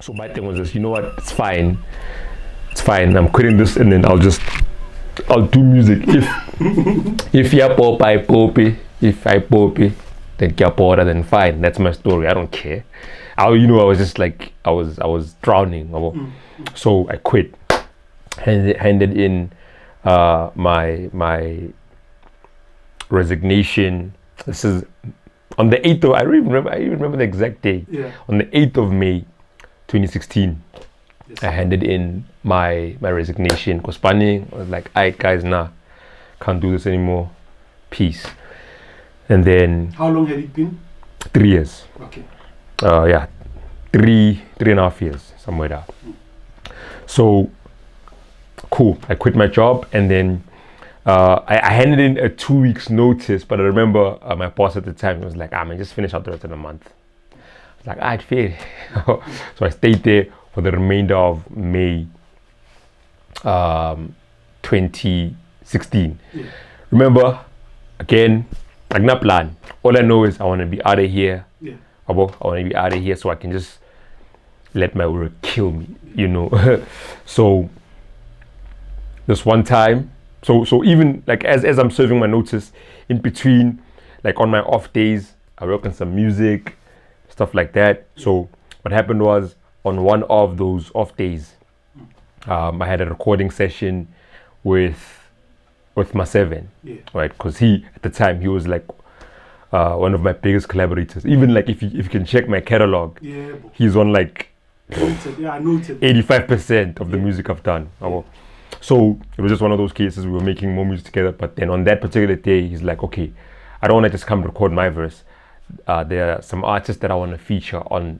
So my thing was just, you know what, it's fine. I'm quitting this, and then I'll do music. If you pop, I pop. If I pop, then Kiapora, then fine. That's my story. I don't care. I was just like, I was drowning. So I quit. Handed in my resignation. This is on the 8th of, I even remember the exact day. Yeah. On the 8th of May, 2016. Yes. I handed in my resignation. Because I was like, alright guys, nah, can't do this anymore. Peace. And then how long had it been? 3 years. Okay. Yeah, 3.5 years, somewhere there. So cool. I quit my job, and then I handed in a 2 weeks notice. But I remember my boss at the time was like, man, just finish out the rest of the month. I was like, alright, fair. So I stayed there for the remainder of May 2016. Yeah. Remember, again, like not plan. All I know is I want to be out of here. Yeah. I want to be out of here so I can just let my work kill me, So this one time, so even like as I'm serving my notice, in between, like on my off days, I work on some music, stuff like that. So what happened was, on one of those off days, I had a recording session with MaSeven, right? Because at the time he was like one of my biggest collaborators. Even like if you can check my catalog, he's on like noted. 85% of the music I've done. So it was just one of those cases. We were making more music together, but then on that particular day, he's like, okay, I don't want to just come record my verse. There are some artists that I want to feature on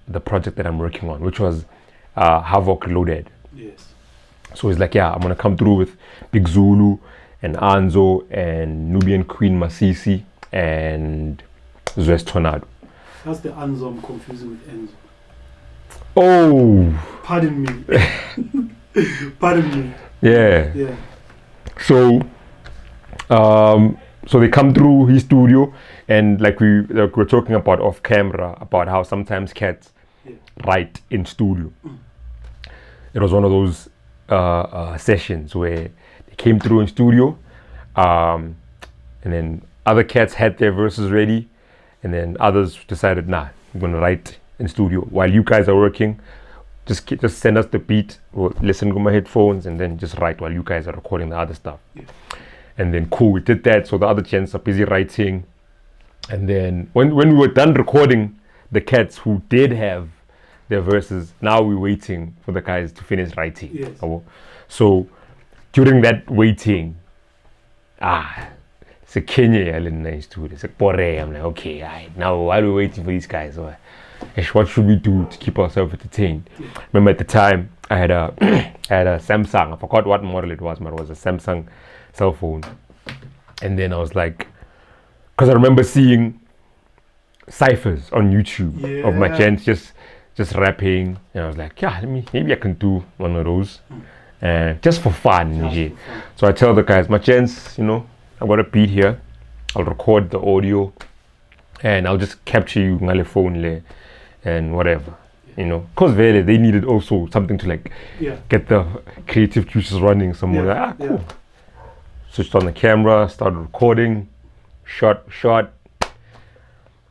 the project that I'm working on, which was Havoc Loaded. Yes. So he's like, yeah, I'm gonna come through with Big Zulu and Anzo and Nubian Queen Masisi and Zwes Tornado. That's the Anzo I'm confusing with Enzo. Oh, pardon me. Pardon me. Yeah. Yeah. So so they come through his studio, and like we're talking about off camera about how sometimes cats write in studio. It was one of those sessions where they came through in studio, and then other cats had their verses ready, and then others decided, nah, I'm gonna write in studio while you guys are working. Just send us the beat, or listen to my headphones, and then just write while you guys are recording the other stuff. And then cool, we did that. So the other gents are busy writing, and then when we were done recording, the cats who did have their verses, now we're waiting for the guys to finish writing. Yes. So during that waiting, it's a Kenya nice too. It's like Bore. I'm like, okay, now while we're waiting for these guys, what should we do to keep ourselves entertained? Remember at the time I had a Samsung. I forgot what model it was, but it was a Samsung cell phone. And then I was like, because I remember seeing Cyphers on YouTube of my gents just rapping, and I was like, yeah, maybe I can do one of those, just for fun. So I tell the guys, my gents, I've got a beat here, I'll record the audio, and I'll just capture you on my phone and whatever, because they needed also something to like get the creative juices running somewhere. Cool. Switched on the camera, started recording, shot,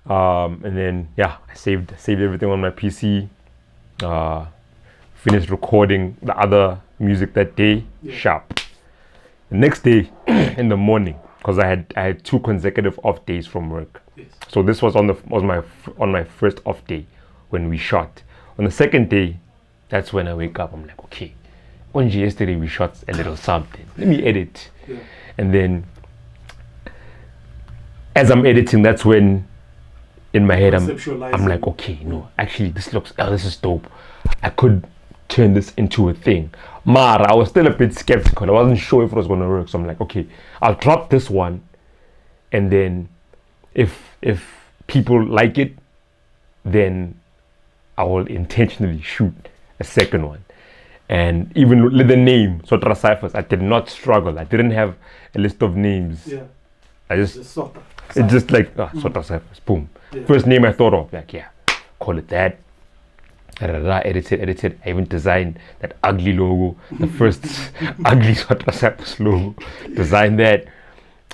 and then I saved everything on my PC, finished recording the other music that day, sharp. The next day in the morning, because I had 2 consecutive off days from work. So this was on my first off day when we shot. On the second day, that's when I wake up. I'm like, okay, yesterday we shot a little something. Let me edit. And then as I'm editing, that's when in my head I'm like, okay, actually this is dope. I could turn this into a thing. Mara, I was still a bit skeptical. I wasn't sure if it was gonna work. So I'm like, okay, I'll drop this one, and then if people like it, then I will intentionally shoot a second one. And even the name Sotra Cyphers, I did not struggle. I didn't have a list of names. I just it's just like Sotra Cyphers, boom. First name I thought of, like call it that. edited. I even designed that ugly logo, the first ugly Sotra Cyphers logo. Designed that,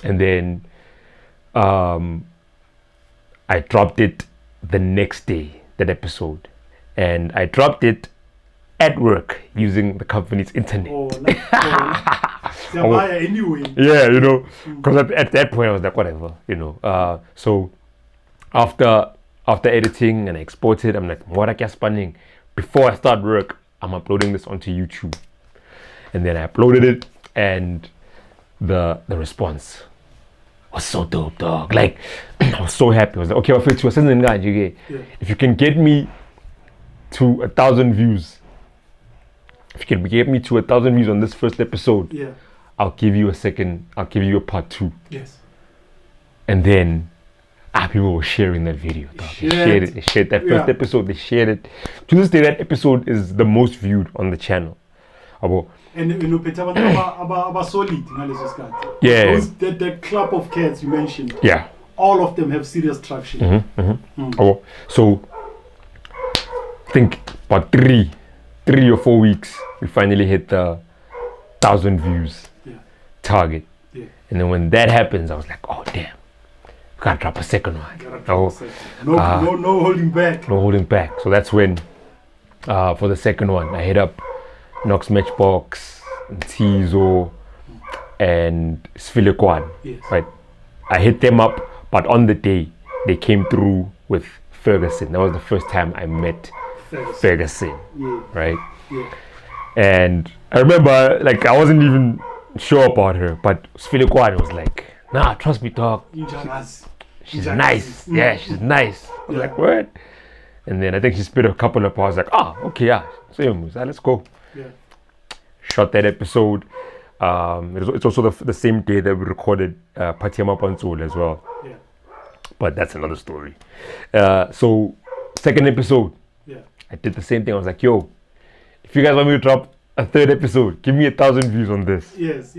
and then I dropped it the next day, that episode, and I dropped it at work using the company's internet. Anyway. Yeah, you know, because at that point I was like, whatever, you know. So after editing and I exported, I'm like, what I spanning? Before I start work, I'm uploading this onto YouTube, and then I uploaded it, and the response was so dope, dog. Like, I was so happy. I was like, okay, if you can get me to 1,000 views, if you can get me to 1,000 views on this first episode, I'll give you a part 2. Yes. And then people were sharing that video, dog. They shared that first episode, they shared it. To this day, that episode is the most viewed on the channel. And you know, about solid, yeah. That club of cats you mentioned. Yeah. All of them have serious traction. So I think about 3 or 4 weeks, we finally hit the 1,000 views target. Yeah. And then when that happens, I was like, oh damn, we gotta drop a second one. No holding back. No holding back. So that's when, for the second one, I hit up Matchbox, MTIZO, and Sfilikwane. Yes. Right, I hit them up, but on the day they came through with Fergason. That was the first time I met Fergason. Right. Yeah. And I remember, like, I wasn't even sure about her, but Sfilikwane was like, nah, trust me, dog. She's nice. Yeah, she's nice. I was like, what? And then I think she spit a couple of bars, like, okay, same, let's go. Yeah. Shot that episode. It's also the same day that we recorded Patiama Panzol as well. Yeah. But that's another story. So second episode, I did the same thing. I was like, yo, if you guys want me to drop a third episode, give me 1,000 views on this. Yes.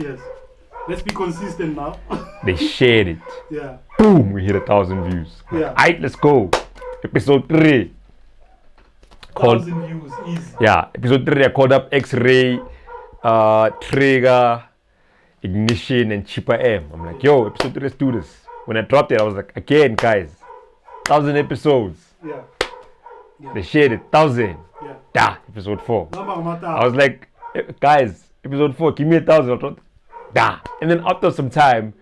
Let's be consistent now. They shared it. Yeah. Boom, we hit 1,000 views. Yeah. Alright, let's go. Episode 3. 1,000 views, easy. Yeah, episode 3, I called up X-Ray, Trigger, Ignition, and Cheaper M. I'm like, yo, episode 3, let's do this. When I dropped it, I was like, again, guys, 1,000 episodes. Yeah. They shared it, 1,000. Yeah. Episode 4. I I was like, guys, episode 4, give me 1,000. And then after some time,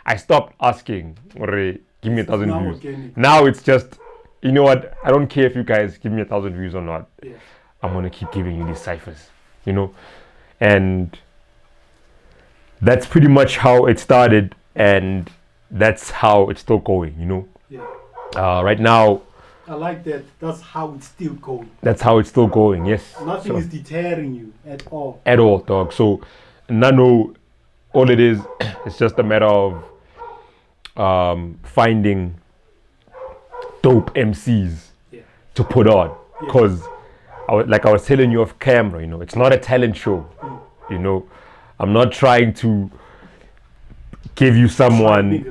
I stopped asking, give me 1,000 views. Organic. Now it's just, you know what? I don't care if you guys give me 1,000 views or not. Yeah. I'm gonna keep giving you these ciphers, you know. And that's pretty much how it started, and that's how it's still going, you know. Yeah. Right now, I like that. That's how it's still going. that's how it's still going. Yes. Nothing is deterring you at all. At all, dog. So, Nano, all it is, it's just a matter of finding dope MCs to put on, because I was telling you off camera, you know, it's not a talent show. You know, I'm not trying to give you someone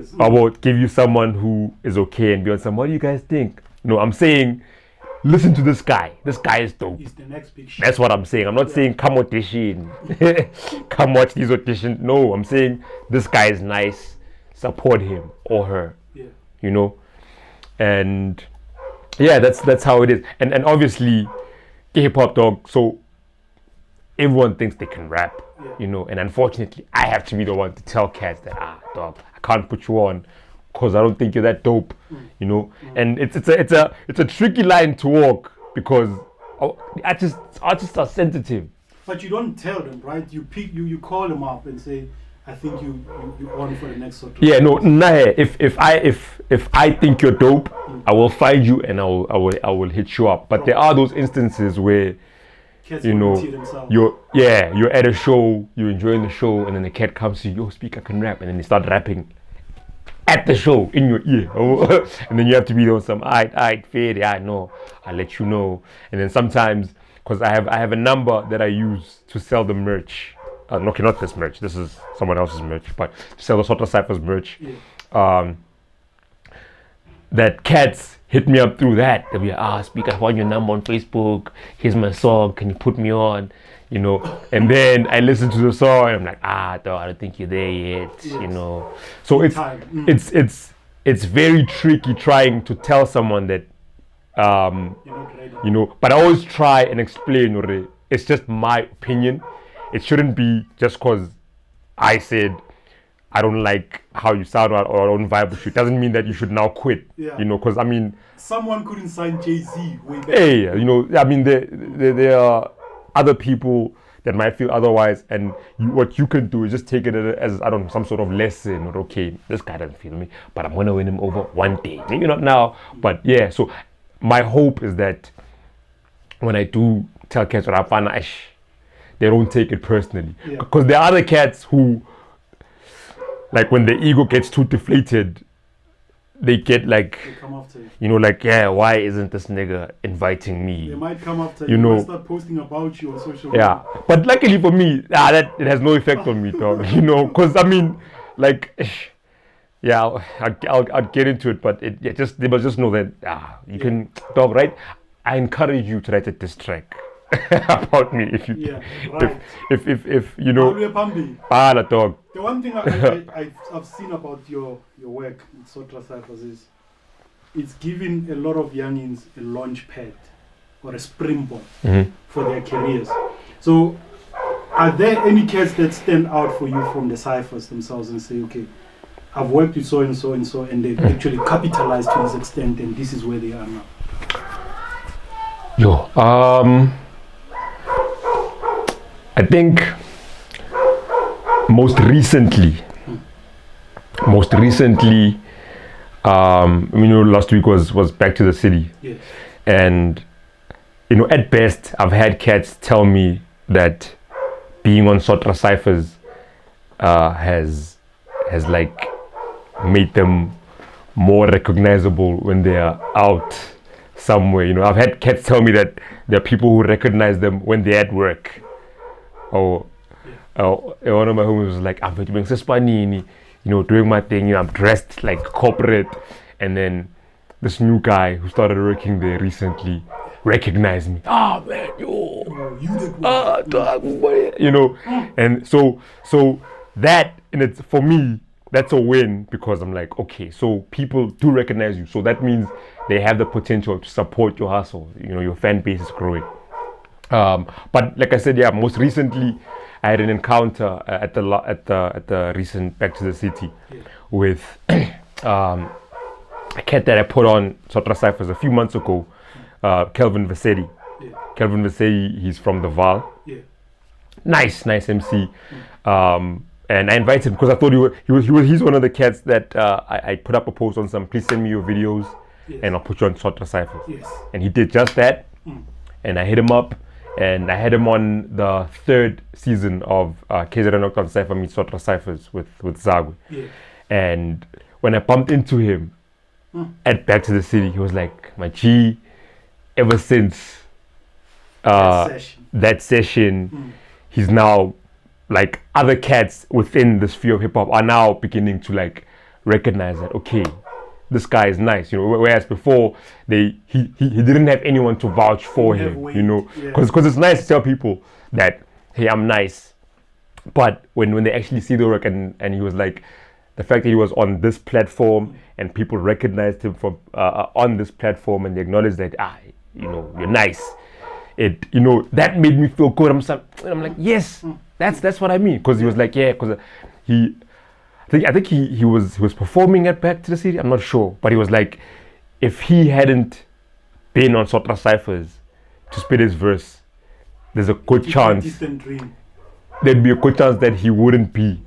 who is okay and be on some, what do you guys think? No, I'm saying, listen to this guy. This guy is dope. He's the next big shit. That's what I'm saying. I'm not saying come audition, come watch these auditions. No, I'm saying this guy is nice. Support him or her. Yeah. You know, and yeah, that's how it is. And obviously, hip hop, dog. So everyone thinks they can rap. You know, and unfortunately, I have to be the one to tell cats that dog, I can't put you on because I don't think you're that dope. You know, and it's a tricky line to walk, because artists are sensitive. But you don't tell them, right? You call them up and say, I think you on for the next sort of. Yeah, no, if I think you're dope, I will find you and I will hit you up. But there are those instances where, Cats you know, themselves. you're at a show, you're enjoying the show, and then the cat comes to you, yo, SPeeKa can rap, and then they start rapping at the show in your ear. And then you have to be on some, alright, fair, yeah, I know, I'll let you know. And then sometimes, because I have a number that I use to sell the merch. Okay, not this merch, this is someone else's merch, but to sell the Sotra Cyphers merch. that cats hit me up through that. They'll be like, SPeeKa, I found your number on Facebook. Here's my song. Can you put me on? You know, and then I listen to the song and I'm like, dog, I don't think you're there yet. Yes. You know, so it's very tricky trying to tell someone that, you know. But I always try and explain. It's just my opinion. It shouldn't be just because I said I don't like how you sound or I don't vibe with you. It doesn't mean that you should now quit. Yeah. You know, because I mean, someone couldn't sign Jay-Z way back. Hey, you know, I mean, there are other people that might feel otherwise, and what you can do is just take it as, I don't know, some sort of lesson, or okay, this guy doesn't feel me, but I'm gonna win him over one day. Maybe not now, but yeah. So my hope is that when I do tell cats what I find, they don't take it personally, because there are other cats who, like, when the ego gets too deflated, they get like, they come after you. You know, like, yeah, why isn't this nigga inviting me? They might come after you know, might start posting about you on social media. Yeah, but luckily for me, that it has no effect on me, dog. You know, because I mean, like, yeah, I'll get into it, but they must just know that you can, dog, right? I encourage you to write a diss track about me if you, if you know, dog. The one thing I've seen about your work in Sotra Cyphers is it's giving a lot of youngins a launch pad or a springboard for their careers. So are there any cats that stand out for you from the ciphers themselves and say, okay, I've worked with so and so and so, and they've actually capitalized to this extent, and this is where they are now? I think most recently, you know, last week was Back to the City. Yes. And, you know, at best, I've had cats tell me that being on Sotra Cyphers has like made them more recognizable when they are out somewhere. You know, I've had cats tell me that there are people who recognize them when they're at work. Or one of my homies was like, I'm doing Sispanini, you know, doing my thing, you know, I'm dressed like corporate, and then this new guy who started working there recently recognized me. Man, you know, and so that, and it's, for me, that's a win, because I'm like, okay, so people do recognize you, so that means they have the potential to support your hustle. You know, your fan base is growing. But like I said, yeah, most recently I had an encounter at the recent Back to the City with a cat that I put on Sotra Cyphers a few months ago, Kelvin Versaty. Kelvin Versaty, he's from the Val. Nice MC. And I invited him because I thought he's one of the cats that I put up a post on some, please send me your videos and I'll put you on Sotra Cyphers. And he did just that. And I hit him up. And I had him on the 3rd season of SPeeKa Cypher meets Sotra Cyphers with Zagwe. And when I bumped into him at Back to the City, he was like, my G, ever since that session, he's now, like, other cats within the sphere of hip hop are now beginning to like recognize that, okay, this guy is nice, you know, whereas before he didn't have anyone to vouch for him, you know, because it's nice to tell people that, hey, I'm nice, but when they actually see the work, and he was like, the fact that he was on this platform and people recognized him from on this platform, and they acknowledged that, you know, you're nice, it, you know, that made me feel good. I'm like, yes, that's what I mean, because he was like, yeah, because I think he was performing at Back to the City. I'm not sure, but he was like, if he hadn't been on Sotra Cyphers to spit his verse, there's a good chance there'd be a good chance that he wouldn't be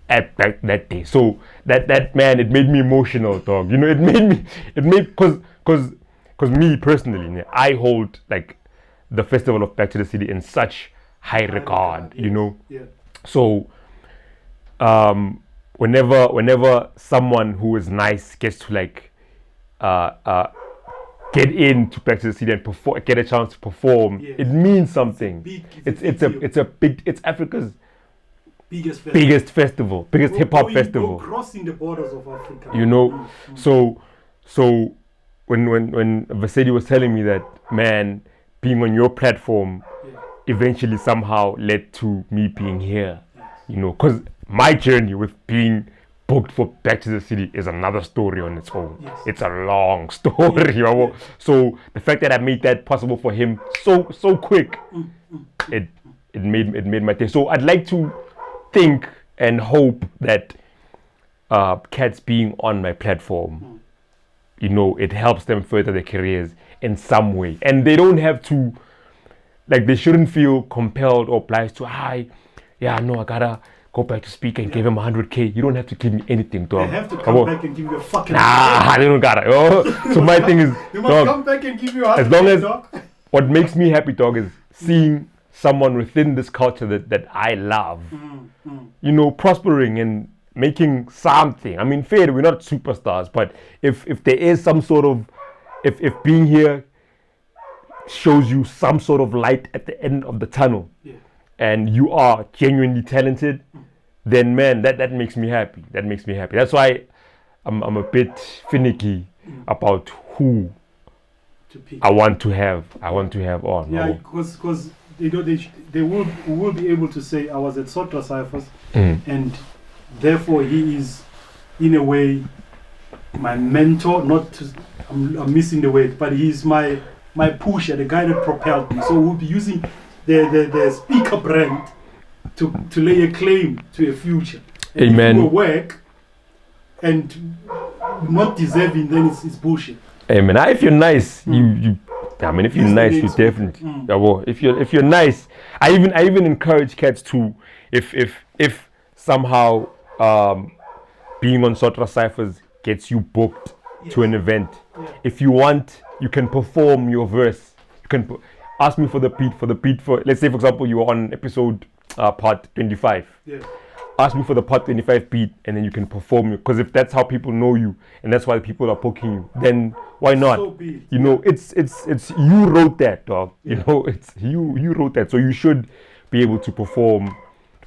at that day. So that man, it made me emotional, dog. You know, it made because me personally, I hold like the festival of Back to the City in such high regard, you know. So whenever someone who is nice gets to like get into Back to the City and perform, get a chance to perform, it means something. It's Africa's biggest festival, biggest hip hop festival. Crossing the borders of Africa. You know, so So when Versaty was telling me that, man, being on your platform eventually somehow led to me being here, you know, because my journey with being booked for Back to the City is another story on its own. It's a long story. So the fact that I made that possible for him so quick, it made my day. So I'd like to think and hope that cats being on my platform, you know, it helps them further their careers in some way, and they don't have to, like, they shouldn't feel compelled or obliged to, I gotta go back to SPeeKa and give him 100K. You don't have to give me anything, dog. They have to come back and give you a fucking. Nah, they don't gotta. So my thing is, they must come back and give you 100K, as long as dog. What makes me happy, dog, is seeing someone within this culture that I love, you know, prospering and making something. I mean, fair, we're not superstars, but if there is some sort of, if being here shows you some sort of light at the end of the tunnel, and you are genuinely talented, then man, that makes me happy. That makes me happy. That's why I'm a bit finicky about who I want to have on. Yeah, because they will be able to say I was at Sotra Cyphers, and therefore he is in a way my mentor. I'm missing the word, but he's my pusher, the guy that propelled me. So we'll be using the SPeeKa brand to lay a claim to a future. And amen. If you work and not deserving, then it's bullshit. Amen. If you're nice, you I mean, if you're nice, you definitely. Yeah, well, if you're nice, I even encourage cats to, if somehow being on Sotra Cyphers gets you booked to an event. If you want, you can perform your verse. You can ask me for the beat for. Let's say, for example, you were on episode part 25. Ask me for the part 25 beat, and then you can perform it. Because if that's how people know you, and that's why people are booking you, then why not? So be it. You know, it's you wrote that, dog. You know, it's you wrote that, so you should be able to perform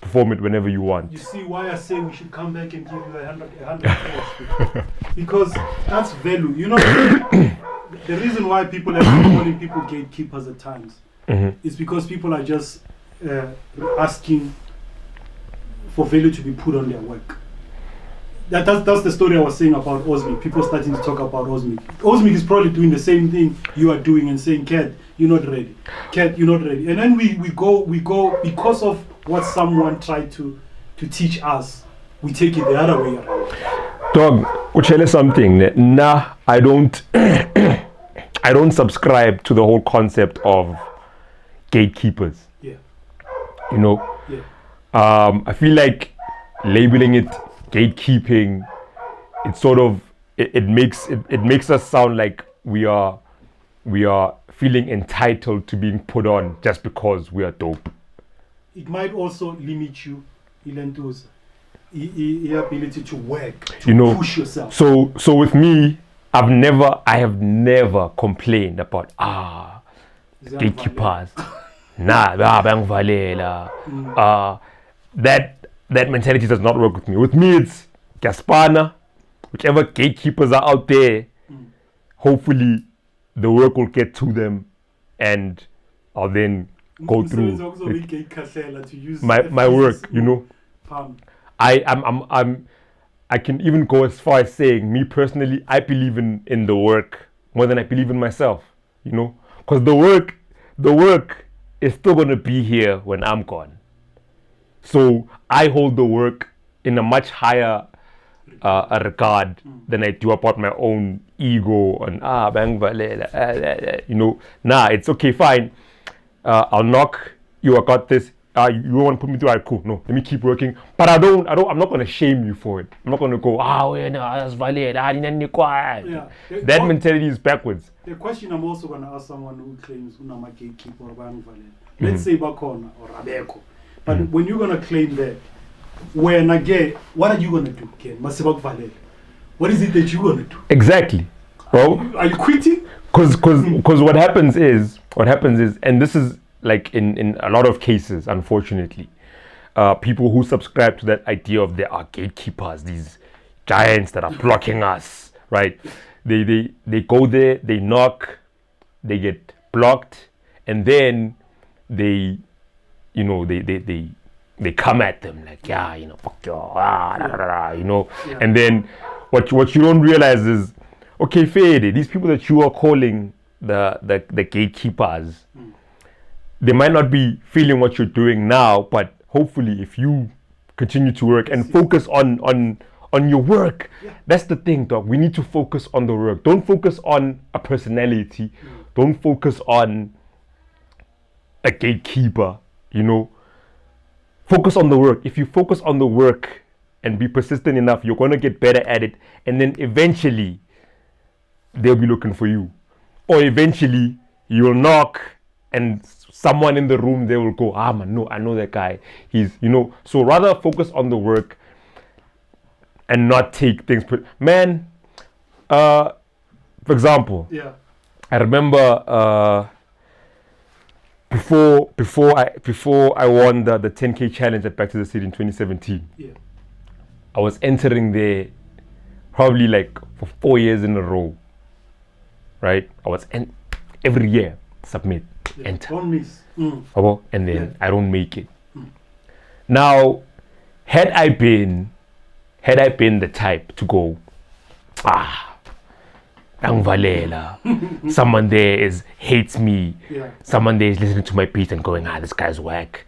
it whenever you want. You see why I say we should come back and give you 100 because that's value. You know, the reason why people are calling people gatekeepers at times is because people are just asking for value to be put on their work. That's the story I was saying about Osmic. People starting to talk about Osmic. Osmic is probably doing the same thing you are doing and saying, Cat, you're not ready. Cat, you're not ready. And then we go because of what someone tried to teach us, we take it the other way around. Dog, I'll tell you something. Nah, I don't I don't subscribe to the whole concept of gatekeepers. Yeah. You know? Yeah. I feel like labeling it gatekeeping, it sort of it makes us sound like we are feeling entitled to being put on just because we are dope. It might also limit you, Ilentu's ability to work, to push yourself. So with me, I have never complained about gatekeepers. That mentality does not work with me. With me, it's Gaspana, whichever gatekeepers are out there, hopefully the work will get to them and I'll then go through my work, you know. I can even go as far as saying, me personally, I believe in the work more than I believe in myself, you know, because the work is still going to be here when I'm gone. So I hold the work in a much higher regard than I do about my own ego and you know. Nah, it's okay, fine. I'll knock you. I got this. You want to put me through? Cool. No, let me keep working. But I'm not going to shame you for it. I'm not going to go. That's valid. That mentality is backwards. The question I'm also going to ask someone who claims unama gatekeeper or valid. Let's say Bakona or Rabeko. But when you're going to claim that, when again, what are you going to do again? What is it that you're going to do? Exactly. Bro. Are you quitting? Because what happens is, and this is like in a lot of cases, unfortunately, people who subscribe to that idea of there are gatekeepers, these giants that are blocking us, right? they go there, they knock, they get blocked, and then they come at them like, fuck you, and then what you don't realize is, okay, fair, these people that you are calling the gatekeepers, they might not be feeling what you're doing now, but hopefully if you continue to work and focus on your work, that's the thing, dog. We need to focus on the work. Don't focus on a personality. Don't focus on a gatekeeper, Focus on the work. If you focus on the work and be persistent enough, you're going to get better at it. And then eventually, they'll be looking for you. Or eventually, you'll knock and someone in the room, they will go, man, no, I know that guy. He's, So rather focus on the work and not take things. Man, for example, I remember before I won the 10K challenge at Back to the City in 2017. I was entering there probably like for 4 years in a row. Right? I was every year submit, enter. Don't miss. And then I don't make it. Now, had I been the type to go, Angvalela, someone there hates me, someone there is listening to my beat and going, this guy's whack,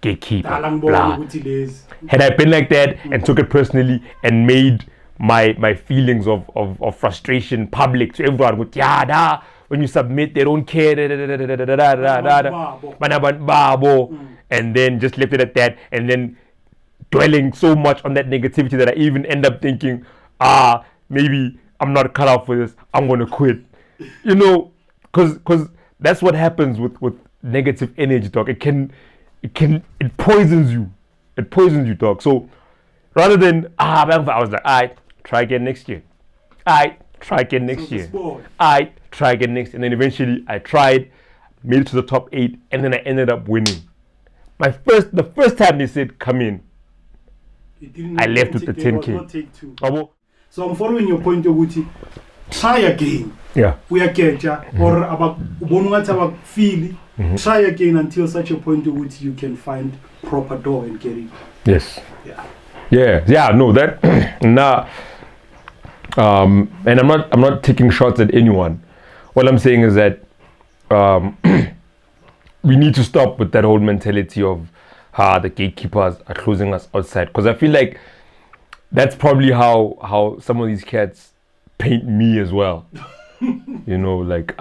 gatekeeper, blah. Had I been like that and took it personally and made my feelings of frustration public to everyone, with when you submit they don't care, and then just left it at that, and then dwelling so much on that negativity that I even end up thinking, maybe I'm not cut out for this, I'm gonna quit, because that's what happens with negative energy, dog. It poisons you, dog. So rather than I was like, try again next year, try again next year, try again next, and then eventually I tried, made it to the top 8, and then I ended up winning. The first time they said come in, I left with the 10K. So I'm following your point of Wuti. Try again. We are getting or about feel. Try again until such a point of which you can find proper door and get in. Yes. No, that nah. And I'm not taking shots at anyone. What I'm saying is that we need to stop with that whole mentality of the gatekeepers are closing us outside, because I feel like that's probably how some of these cats paint me as well. Like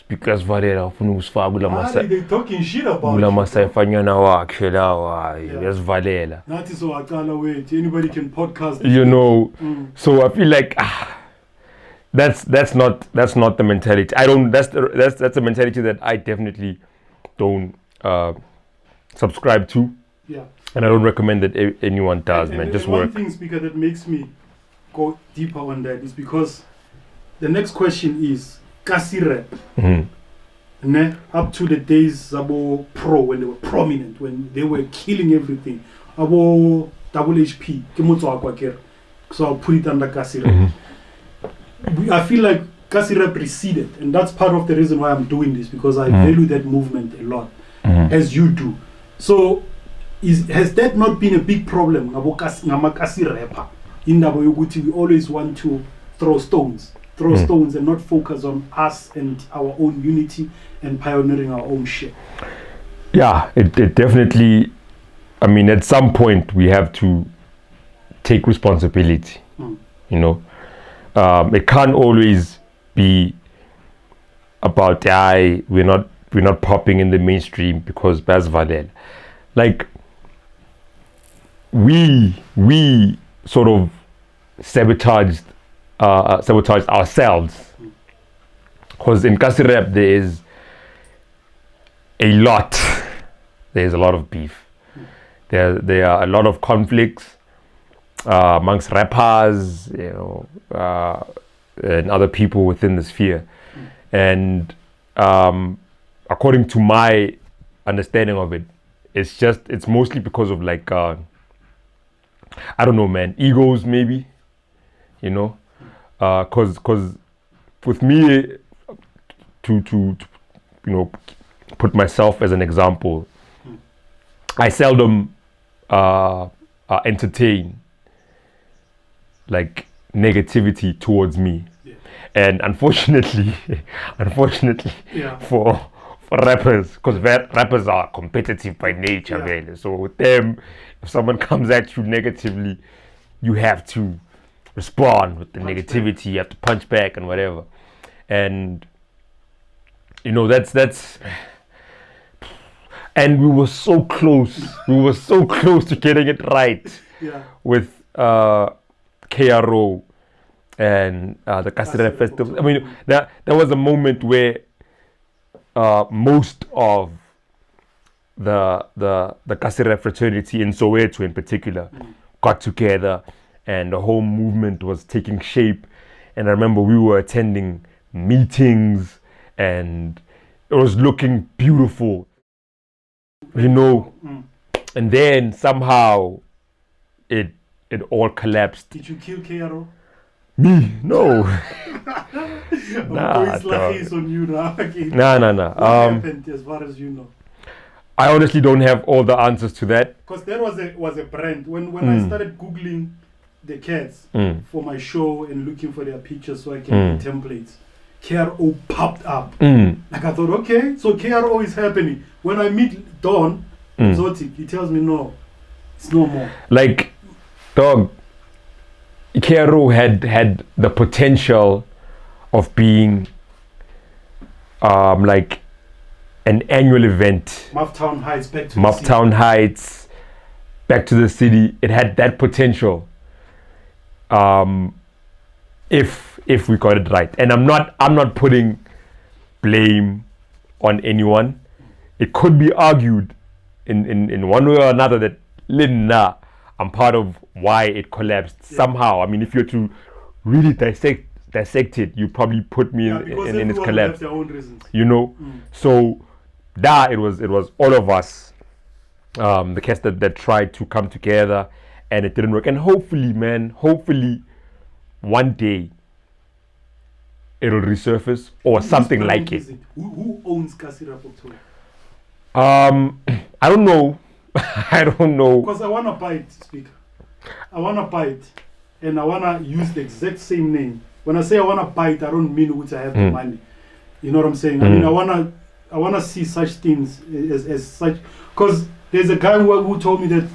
because they talking shit about anybody can podcast. So I feel like that's not the mentality. That's a mentality that I definitely don't subscribe to. And I don't recommend that anyone does, man. Just work. One thing, SPeeKa, that makes me go deeper on that is because the next question is Kasi rap. Up to the days Zabo Pro, when they were prominent, when they were killing everything. Abo HP, so I'll put it under Kasi rap. I feel like Kasi rap receded, and that's part of the reason why I'm doing this, because I value that movement a lot, as you do. So has that not been a big problem? Kasi rapper in we always want to throw stones and not focus on us and our own unity and pioneering our own shit. It definitely, I mean, at some point we have to take responsibility. It can't always be about we're not popping in the mainstream because Baz Valel. Like we sort of sabotaged ourselves, because in Kasi rap there's a lot of beef. There are a lot of conflicts amongst rappers, and other people within the sphere. And according to my understanding of it, it's mostly because of I don't know, man, egos maybe, cause with me, to you know, put myself as an example, I seldom entertain like negativity towards me, and unfortunately for rappers, because rappers are competitive by nature, man. So with them, if someone comes at you negatively, you have to respond with the negativity. You have to punch back and whatever. And you know, that's and we were so close. We were so close to getting it right with KRO and the Kahle Festival. I mean, there was a moment where most of the Kahle fraternity in Soweto in particular got together, and the whole movement was taking shape. And I remember we were attending meetings, and it was looking beautiful, you know. And then somehow it all collapsed. Did you kill KRO? Me? No. Nah, on you now. Nah. What happened, as far as you know? I honestly don't have all the answers to that. Because there was a brand. When I started Googling the cats for my show and looking for their pictures so I can get templates, KRO popped up. Like I thought, okay, so KRO is happening. When I meet Don Versaty, he tells me no, it's no more. Like, dog, KRO had the potential of being like an annual event. Mufftown Heights, back to the city. It had that potential. If we got it right. And I'm not putting blame on anyone. It could be argued in one way or another that Linda, I'm part of why it collapsed somehow. I mean, if you're to really dissect it, you probably put me in its collapse. Their own reasons. You know? So it was all of us, the cast that tried to come together, and it didn't work. And hopefully one day it'll resurface or something like it. Who owns Kahle? I don't know. I don't know. Because I want to buy it, SPeeKa. I want to buy it, and I want to use the exact same name. When I say I want to buy it, I don't mean which I have the money. You know what I'm saying? I mean, I want to see such things as such. Because there's a guy who told me that,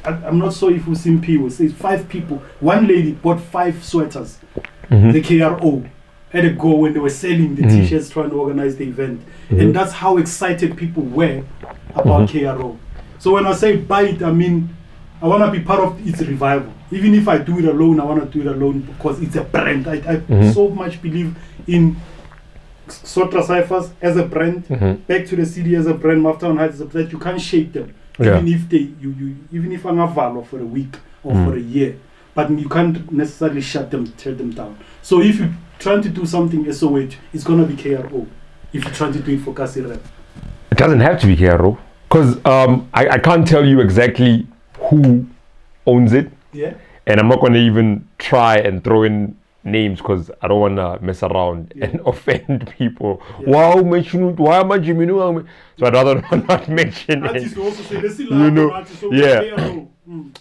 I'm not sure if we've seen people, says 5 people. One lady bought 5 sweaters, the KRO, had a go when they were selling the t-shirts, trying to organize the event. And that's how excited people were about KRO. So when I say buy it, I mean, I want to be part of its revival. Even if I do it alone, I want to do it alone because it's a brand. I so much believe in Sotra Cyphers as a brand, Back to the City as a brand, Mufftown Heights as a brand, that you can't shake them. Even if even if I'm a for a week or for a year, but you can't necessarily tear them down. So if you're trying to do something SOH, it's gonna be KRO. If you're trying to do it for Kahle, it doesn't have to be KRO, because I can't tell you exactly who owns it. Yeah. And I'm not gonna even try and throw in names because I don't wanna mess around and offend people. Why am I Jimmy? So I'd rather not mention it. You know,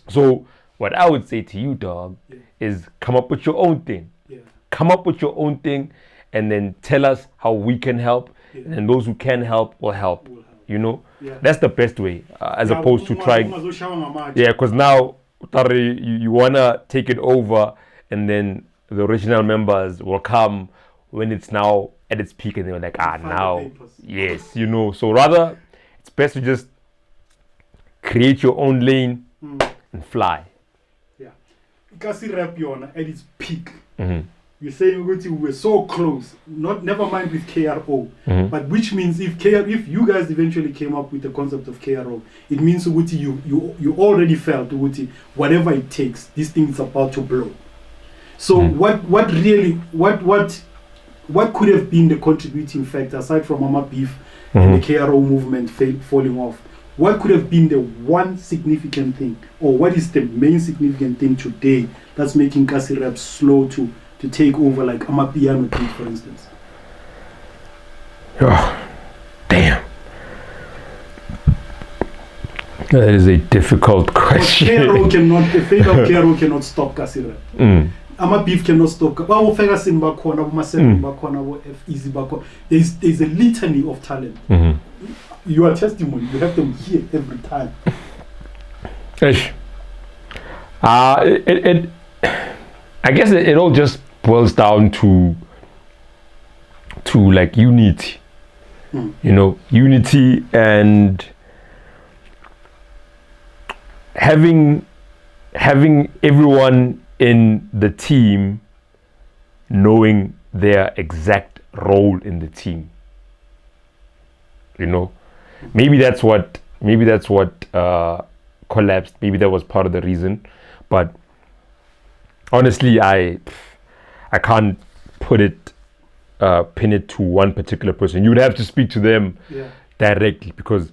So what I would say to you, dog, is come up with your own thing. Come up with your own thing, and then tell us how we can help, and those who can help will help. You know, that's the best way, as opposed to trying. Yeah, because now you wanna take it over, and then the original members will come when it's now at its peak, and they're like, now, yes, you know. So rather, it's best to just create your own lane and fly. Yeah, Kahle at its peak. You're saying we were so close. Never mind with KRO, but which means if you guys eventually came up with the concept of KRO, it means you already felt whatever it takes, this thing is about to blow. So what could have been the contributing factor aside from Mama Beef and the KRO movement falling off? What could have been the one significant thing, or what is the main significant thing today that's making Kahle slow to to take over like Amapiano team, for instance? Oh, damn. That is a difficult question. The fate of KRO cannot stop Kasira. Amabeef cannot stop. Fergason bakona, MaSeven bakona, Easy bakona. There's a litany of talent. You are testimony. You have them here every time. I guess it all just boils down to like unity. You know, unity and having everyone in the team knowing their exact role in the team. You know, maybe that's what collapsed. Maybe that was part of the reason, but honestly, I can't pin it to one particular person. You would have to speak to them directly, because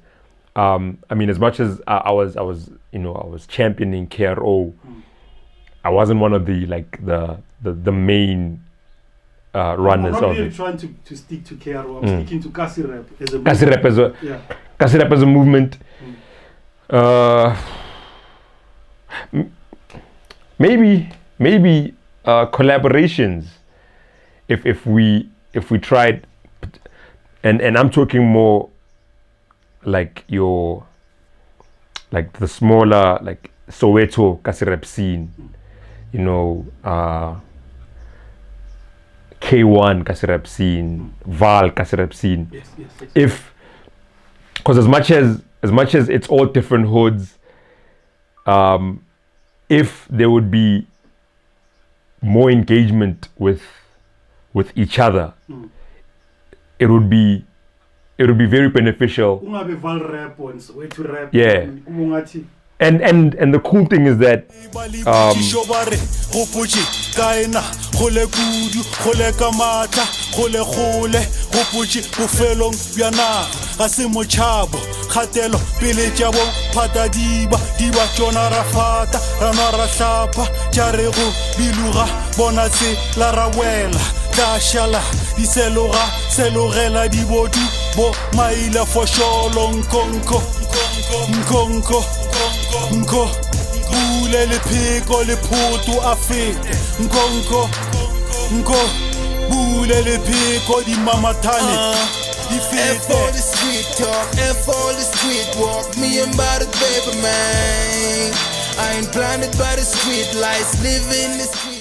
I mean, as much as I was championing KRO, I wasn't one of the main runners. I'm not really trying to stick to KRO. I'm sticking to Kasirap as a movement. Kasirap as a movement. Maybe collaborations. If we tried, and I'm talking more like the smaller, like Soweto Kasirap scene, you know, K1 Kasirap scene, Val Kasirap scene. Yes. Because as much as it's all different hoods, if there would be more engagement with each other, it would be very beneficial. Yeah. And the cool thing is that Kashala, di selora di bodu, bo maila for sholong konko, bule le piko le putu afite, bule le piko di mamatane. F all the street talk, F all the street walk, me about it, baby man. I ain't blinded by the street lights, living the street.